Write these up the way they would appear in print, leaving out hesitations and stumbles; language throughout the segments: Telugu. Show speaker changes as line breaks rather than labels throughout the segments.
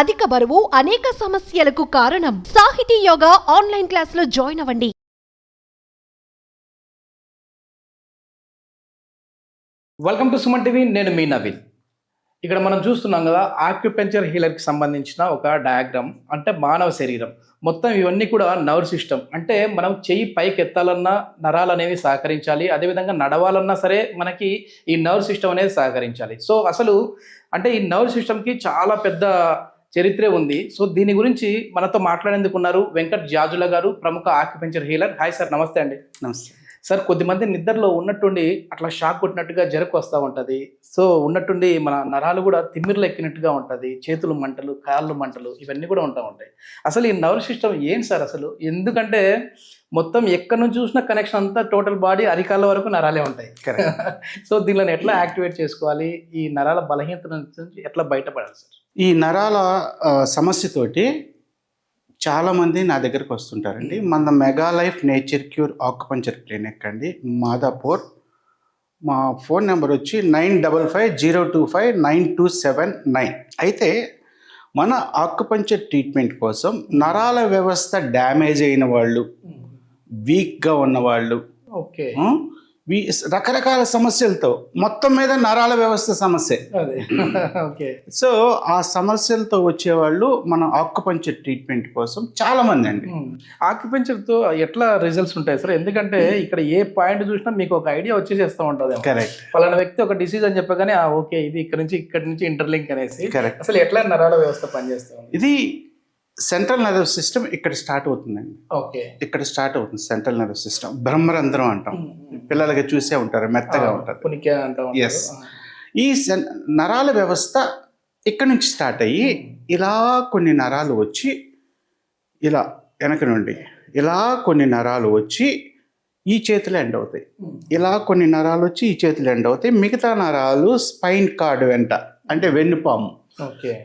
అధిక బరువు అనేక సమస్యలకు కారణం. సాహితీ యోగా ఆన్లైన్ క్లాసులో జాయిన్ అవ్వండి.
Welcome to Suman TV. నేను మీ నవీన్. ఇక్కడ మనం చూస్తున్నాం కదా, ఆక్యుపెంచర్ హీలర్కి సంబంధించిన ఒక డయాగ్రామ్. అంటే మానవ శరీరం మొత్తం ఇవన్నీ కూడా నర్వ్ సిస్టమ్. అంటే మనం చెయ్యి పైకి ఎత్తాలన్నా నరాలు అనేవి సహకరించాలి, అదేవిధంగా నడవాలన్నా సరే మనకి ఈ నర్వ్ సిస్టమ్ అనేది సహకరించాలి. సో అసలు అంటే ఈ నర్వ్ సిస్టమ్కి చాలా పెద్ద చరిత్రే ఉంది. సో దీని గురించి మనతో మాట్లాడేందుకు ఉన్నారు వెంకట్ జాజుల గారు, ప్రముఖ ఆక్యుపెంచర్ హీలర్. హాయ్ సార్, నమస్తే అండి.
నమస్తే
సార్, కొద్దిమంది నిద్రలో ఉన్నట్టుండి అట్లా షాక్ కొట్టినట్టుగా జరకు వస్తూ ఉంటుంది. సో ఉన్నట్టుండి మన నరాలు కూడా తిమ్మిర్లు ఎక్కినట్టుగా ఉంటుంది, చేతులు మంటలు, కాళ్ళు మంటలు, ఇవన్నీ కూడా ఉంటాయి. అసలు ఈ నర్వ్ సిస్టమ్ ఏంటి సార్ అసలు? ఎందుకంటే మొత్తం ఎక్కడి నుంచి చూసినా కనెక్షన్ అంతా టోటల్ బాడీ అరికాళ్ళ వరకు నరాలే ఉంటాయి. సో దీనిని ఎట్లా యాక్టివేట్ చేసుకోవాలి, ఈ నరాల బలహీనత నుంచి ఎట్లా బయటపడాలి సార్?
ఈ నరాల సమస్యతోటి చాలామంది నా దగ్గరకు వస్తుంటారండి. మన mega life nature cure acupuncture clinic అండి, మాదాపూర్. మా ఫోన్ నెంబర్ వచ్చి 9550259279. అయితే మన ఆక్యుపంచర్ ట్రీట్మెంట్ కోసం నరాల వ్యవస్థ డ్యామేజ్ అయిన వాళ్ళు, వీక్గా ఉన్నవాళ్ళు,
ఓకే,
రకరకాల సమస్యలతో, మొత్తం మీద నరాల వ్యవస్థ సమస్య.
ఓకే.
సో ఆ సమస్యలతో వచ్చేవాళ్ళు మన ఆక్యుపంచర్ ట్రీట్మెంట్ కోసం చాలా మంది అండి.
ఆక్యుపెంచర్తో ఎట్లా రిజల్ట్స్ ఉంటాయి సార్? ఎందుకంటే ఇక్కడ ఏ పాయింట్ చూసినా మీకు ఒక ఐడియా వచ్చేసేస్తూ ఉంటుంది.
కరెక్ట్.
పలానా వ్యక్తి ఒక డిసీజ్ అని చెప్పగానే ఓకే ఇది ఇక్కడి నుంచి ఇంటర్లింక్ అనేసి.
కరెక్ట్.
అసలు ఎట్లా నరాల వ్యవస్థ పనిచేస్తుంది?
ఇది సెంట్రల్ నర్వస్ సిస్టమ్ ఇక్కడ స్టార్ట్ అవుతుందండి.
ఓకే,
ఇక్కడ స్టార్ట్ అవుతుంది సెంట్రల్ నర్వస్ సిస్టమ్. బ్రహ్మరంధ్రం అంటాం, పిల్లలకి చూసే ఉంటారు, మెత్తగా ఉంటుంది. ఎస్. ఈ నరాల వ్యవస్థ ఇక్కడ నుంచి స్టార్ట్ అయ్యి ఇలా కొన్ని నరాలు వచ్చి, ఇలా వెనక నుండి ఇలా కొన్ని నరాలు వచ్చి ఈ చేతులు ఎండ్ అవుతాయి, ఇలా కొన్ని నరాలు వచ్చి ఈ చేతులు ఎండ్ అవుతాయి. మిగతా నరాలు స్పైన్ కార్డ్ వెంట, అంటే వెన్నుపాము,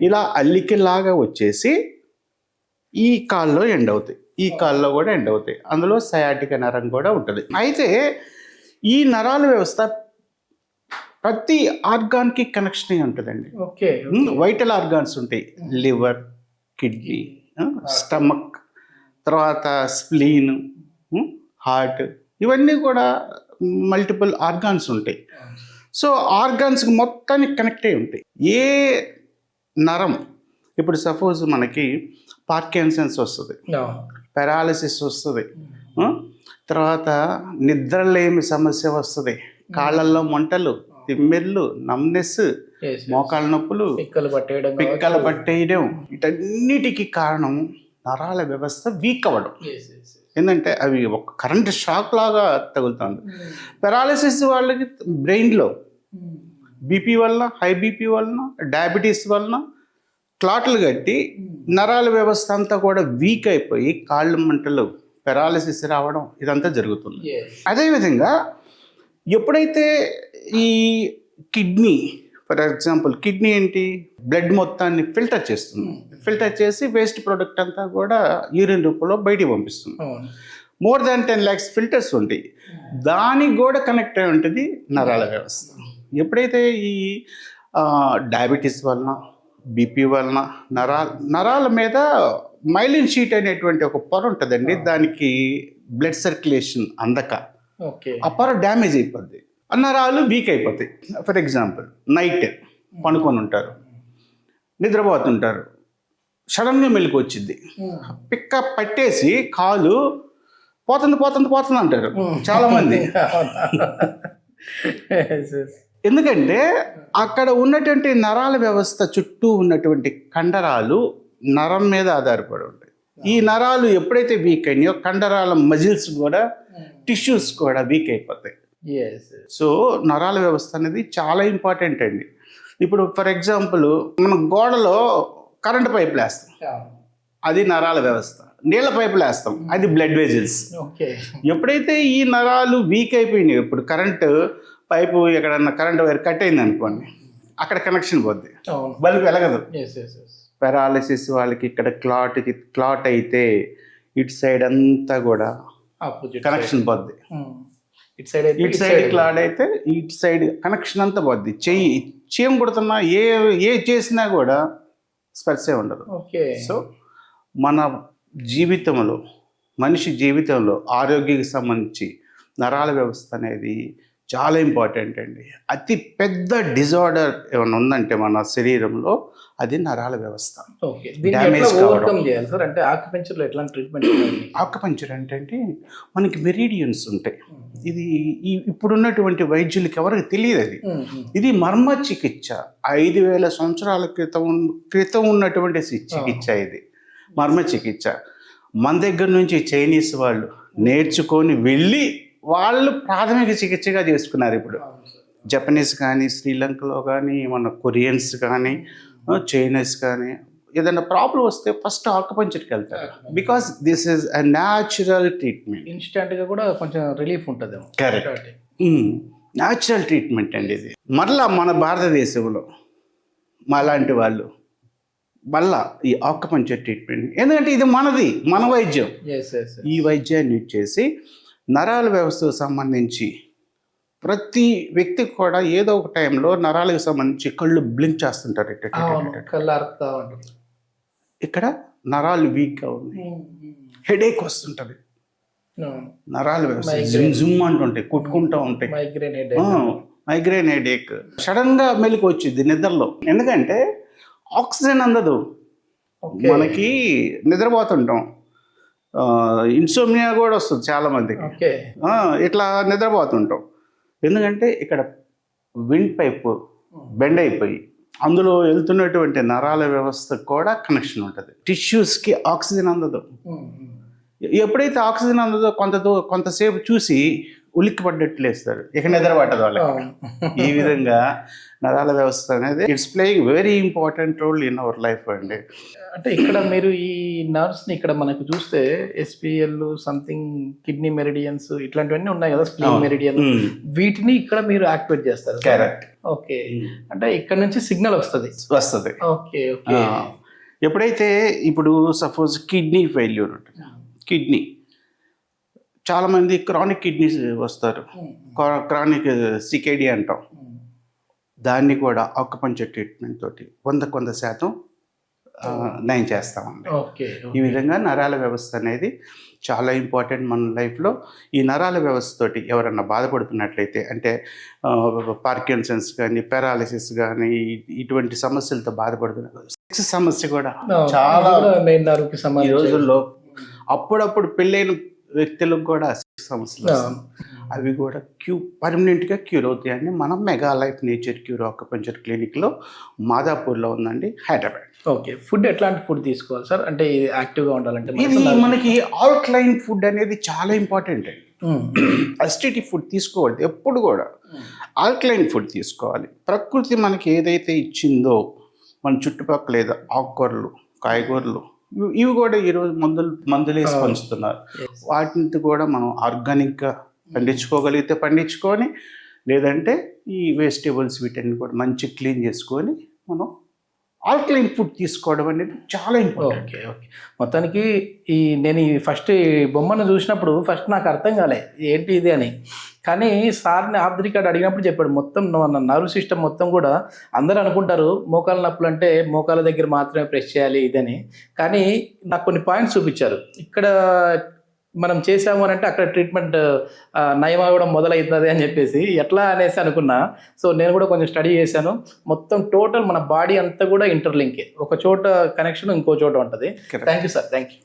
ఇలా అల్లికలాగా వచ్చేసి ఈ కాల్లో ఎండ్ అవుతాయి, ఈ కాల్లో కూడా ఎండ్ అవుతాయి. అందులో సయాటిక నరం కూడా ఉంటుంది. అయితే ఈ నరాల వ్యవస్థ ప్రతి ఆర్గాన్కి కనెక్షన్ అయి ఉంటుందండి.
ఓకే.
వైటల్ ఆర్గాన్స్ ఉంటాయి, లివర్, కిడ్నీ, స్టమక్, తర్వాత స్ప్లీన్, హార్ట్, ఇవన్నీ కూడా మల్టిపుల్ ఆర్గాన్స్ ఉంటాయి. సో ఆర్గాన్స్కి మొత్తానికి కనెక్ట్ అయి ఉంటాయి. ఏ నరం, ఇప్పుడు సపోజ్ మనకి పార్కిన్సన్స్ వస్తుంది, పారాలిసిస్ వస్తుంది, తర్వాత నిద్రలేమి సమస్య వస్తుంది, కాళ్ళల్లో మంటలు, తిమ్మిర్లు, నమ్నెస్, మోకాళ్ళ నొప్పులు, పిక్కలు పట్టేయడం, వీటన్నిటికీ కారణం నరాల వ్యవస్థ వీక్ అవ్వడం. ఏంటంటే అవి ఒక కరెంట్ షాక్ లాగా తగులుతుంది. పారాలిసిస్ వాళ్ళకి బ్రెయిన్లో బీపీ వలన, హై బీపీ వలన, డయాబెటీస్ వలన క్లాట్లు కట్టి నరాల వ్యవస్థ అంతా కూడా వీక్ అయిపోయి కాళ్ళు మంటలు, పెరాలసిస్ రావడం, ఇదంతా జరుగుతుంది. అదేవిధంగా ఎప్పుడైతే ఈ కిడ్నీ, ఫర్ ఎగ్జాంపుల్ కిడ్నీ ఏంటి, బ్లడ్ మొత్తాన్ని ఫిల్టర్ చేస్తుంది, ఫిల్టర్ చేసి వేస్ట్ ప్రోడక్ట్ అంతా కూడా యూరిన్ రూపంలో బయటికి పంపిస్తుంది. మోర్ దాన్ 10 lakhs ఫిల్టర్స్ ఉంటాయి, దానికి కూడా కనెక్ట్ అయి ఉంటుంది నరాల వ్యవస్థ. ఎప్పుడైతే ఈ డయాబెటీస్ వలన, బీపీ వలన నరాల మీద మైలిన్ షీట్ అనేటువంటి ఒక పొర ఉంటుందండి, దానికి బ్లడ్ సర్క్యులేషన్ అందక ఆ పొర డ్యామేజ్ అయిపోద్ది, నరాలు వీక్ అయిపోతాయి. ఫర్ ఎగ్జాంపుల్ నైట్ పడుకొని ఉంటారు, నిద్రపోతుంటారు, సడన్గా మెలకు వచ్చింది, పిక్క పట్టేసి కాలు పోతుంది అంటారు చాలామంది. ఎందుకంటే అక్కడ ఉన్నటువంటి నరాల వ్యవస్థ చుట్టూ ఉన్నటువంటి కండరాలు నరం మీద ఆధారపడి ఉంటాయి. ఈ నరాలు ఎప్పుడైతే వీక్ అయినాయో కండరాల మజిల్స్ కూడా, టిష్యూస్ కూడా వీక్ అయిపోతాయి. సో నరాల వ్యవస్థ అనేది చాలా ఇంపార్టెంట్ అండి. ఇప్పుడు ఫర్ ఎగ్జాంపుల్ మనం గోడలో కరెంట్ పైపులు వేస్తాం, అది నరాల వ్యవస్థ. నీళ్ళ పైపులు వేస్తాం, అది బ్లడ్ వెజిల్స్. ఎప్పుడైతే ఈ నరాలు వీక్ అయిపోయినాయి, ఇప్పుడు కరెంటు పైపు ఎక్కడన్నా కరెంట్ వైర్ కట్ అయింది అనుకోండి, అక్కడ కనెక్షన్ పోద్ది, బల్బ్ వెలగదు. పారాలిసిస్ వాళ్ళకి ఇక్కడ క్లాట్ అయితే ఇటు సైడ్ అంతా కూడా కనెక్షన్ పోద్ది, ఇటు సైడ్ క్లాట్ అయితే ఇటు సైడ్ కనెక్షన్ అంతా పోద్ది. చెయ్యి చీమ కొడుతున్నా, ఏ చేసినా కూడా స్పర్శే ఉండదు.
ఓకే.
సో మన జీవితంలో మనిషి జీవితంలో ఆరోగ్యానికి సంబంధించి నరాల వ్యవస్థ అనేది చాలా ఇంపార్టెంట్ అండి. అతి పెద్ద డిజార్డర్ ఏమైనా ఉందంటే మన శరీరంలో అది నరాల వ్యవస్థ.
ఓకే. దీన్ని
Damage
ఎట్లా
కావడం.
ఓవర్కమ్ చేయాలి సార్? అంటే ఆక్యుపెంచర్లో ఎట్లాంటి ట్రీట్మెంట్ చేయాలి?
ఆక్యుపంక్చర్ అంటే మనకి మెరీడియన్స్ ఉంటాయి. ఇది ఇప్పుడున్నటువంటి వైద్యులకి ఎవరికి తెలియదు అది. ఇది మర్మ చికిత్స. 5,000 సంవత్సరాల క్రితం ఉన్నటువంటి చికిత్స ఇది, మర్మ చికిత్స. మన దగ్గర నుంచి చైనీస్ వాళ్ళు నేర్చుకొని వెళ్ళి వాళ్ళు ప్రాథమిక చికిత్సగా చేసుకున్నారు. ఇప్పుడు జపనీస్ కానీ, శ్రీలంకలో కానీ, మన కొరియన్స్ కానీ, చైనీస్ కానీ ఏదైనా ప్రాబ్లం వస్తే ఫస్ట్ ఆక్యుపంక్చర్కి వెళ్తారు. Because this is a natural treatment.
ఇన్స్టెంట్గా కూడా కొంచెం రిలీఫ్ ఉంటుంది.
కరెక్ట్. న్యాచురల్ ట్రీట్మెంట్ అండి ఇది. మరలా మన భారతదేశంలో మాలాంటి వాళ్ళు మళ్ళా ఈ ఆక్యుపంక్చర్ ట్రీట్మెంట్, ఎందుకంటే ఇది మన వైద్యం. ఈ వైద్యాన్ని యూజ్ చేసి నరాల వ్యవస్థకు సంబంధించి ప్రతి వ్యక్తికి కూడా ఏదో ఒక టైంలో నరాలకు సంబంధించి కళ్ళు బ్లింక్ చేస్తుంటారు. ఇక్కడ నరాలు వీక్గా ఉన్నాయి, హెడేక్ వస్తుంటుంది, నరాల వ్యవస్థ జుమ్ అంటుంటాయి, కొట్టుకుంటూ ఉంటాయి, మైగ్రేన్ హెడేక్. సడన్గా మెలకు వచ్చింది నిద్రలో, ఎందుకంటే ఆక్సిజన్ అందదు. మనకి నిద్రపోతుంటాం, ఇన్సోమ్నియా కూడా వస్తుంది చాలా మందికి. ఇట్లా నిద్రపోతుంటాం ఎందుకంటే ఇక్కడ విండ్ పైప్ బెండ్ అయిపోయి అందులో వెళ్తున్నటువంటి నరాల వ్యవస్థకు కూడా కనెక్షన్ ఉంటుంది. టిష్యూస్కి ఆక్సిజన్ అందదు. ఎప్పుడైతే ఆక్సిజన్ అందదో కొంతసేపు చూసి ఉలిక్కి పడ్డట్లు వేస్తారు, ఇక నిద్ర పట్టదు వాళ్ళకి. ఈ విధంగా నరాల వ్యవస్థ అనేది it's playing very important role in our life అండి.
అంటే ఇక్కడ మీరు ఈ నర్వ్స్ని ఇక్కడ మనకు చూస్తే ఎస్పిఎల్ సంథింగ్ కిడ్నీ మెరిడియన్స్ ఇట్లాంటివన్నీ ఉన్నాయి కదా, స్ప్లీన్ మెరిడియన్, వీటిని ఇక్కడ మీరు యాక్టివేట్ చేస్తారు.
కరెక్ట్.
ఓకే. అంటే ఇక్కడ నుంచి సిగ్నల్ వస్తుంది. ఓకే. ఓకే.
ఎప్పుడైతే ఇప్పుడు సపోజ్ కిడ్నీ ఫెయిల్యూర్ ఉంటుంది, కిడ్నీ చాలామంది క్రానిక్ కిడ్నీస్ వస్తారు, క్రానిక్ సికేడి అంటాం. దాన్ని కూడా ఆక్యుపంక్చర్ ట్రీట్మెంట్ తోటి 100% నయం చేస్తామండి. ఈ విధంగా నరాల వ్యవస్థ అనేది చాలా ఇంపార్టెంట్ మన లైఫ్లో. ఈ నరాల వ్యవస్థ తోటి ఎవరన్నా బాధపడుతున్నట్లయితే, అంటే పార్కిన్సన్స్ కానీ, పారాలిసిస్ కానీ, ఇటువంటి సమస్యలతో బాధపడుతున్నారు. సెక్స్ సమస్య కూడా చాలా ఈ రోజుల్లో. అప్పుడప్పుడు పెళ్ళైన వ్యక్తులకు కూడా సమస్యలు, అవి కూడా పర్మనెంట్గా క్యూర్ అవుతాయండి. మనం mega life nature cure acupuncture క్లినిక్లో మాదాపూర్లో ఉందండి, హైదరాబాద్.
ఓకే. ఫుడ్ ఎట్లాంటి ఫుడ్ తీసుకోవాలి సార్? అంటే ఇది యాక్టివ్గా ఉండాలంటే
ఇది మనకి ఆల్కలైన్ ఫుడ్ అనేది చాలా ఇంపార్టెంట్ అండి. అసిడిటీ ఫుడ్ తీసుకోవద్దు ఎప్పుడు కూడా, ఆల్కలైన్ ఫుడ్ తీసుకోవాలి. ప్రకృతి మనకి ఏదైతే ఇచ్చిందో మన చుట్టుపక్కల లేదా ఆకుకూరలు, కాయగూరలు, ఇవి కూడా ఈరోజు మందులు వేసి పంచుతున్నారు. వాటిని కూడా మనం ఆర్గానిక్గా పండించుకోగలిగితే పండించుకొని, లేదంటే ఈ వెజిటేబుల్స్ వీటిని కూడా మంచి క్లీన్ చేసుకొని మనం ఆల్కలైన్ ఫుడ్ తీసుకోవడం అనేది చాలా ఇంపార్టెంట్.
ఓకే. ఓకే. మొత్తానికి నేను ఫస్ట్ ఈ బొమ్మను చూసినప్పుడు ఫస్ట్ నాకు అర్థం కాలే ఏంటి ఇది అని, కానీ సార్ని ఆఫ్ ది రికార్డ్ అడిగినప్పుడు చెప్పాడు మొత్తం నర్వ్ సిస్టమ్ మొత్తం కూడా. అందరూ అనుకుంటారు మోకాల నొప్పులు అంటే మోకాల దగ్గర మాత్రమే ప్రెస్ చేయాలి ఇదని, కానీ నాకు కొన్ని పాయింట్స్ చూపించారు. ఇక్కడ మనం చేసాము అని అంటే అక్కడ ట్రీట్మెంట్ నయం అవ్వడం మొదలవుతుంది అని చెప్పేసి ఎట్లా అనేసి అనుకున్నా. సో నేను కూడా కొంచెం స్టడీ చేశాను. మొత్తం టోటల్ మన బాడీ అంతా కూడా ఇంటర్లింకే, ఒక చోట కనెక్షన్ ఇంకో చోట ఉంటుంది. Thank you sir. Thank you.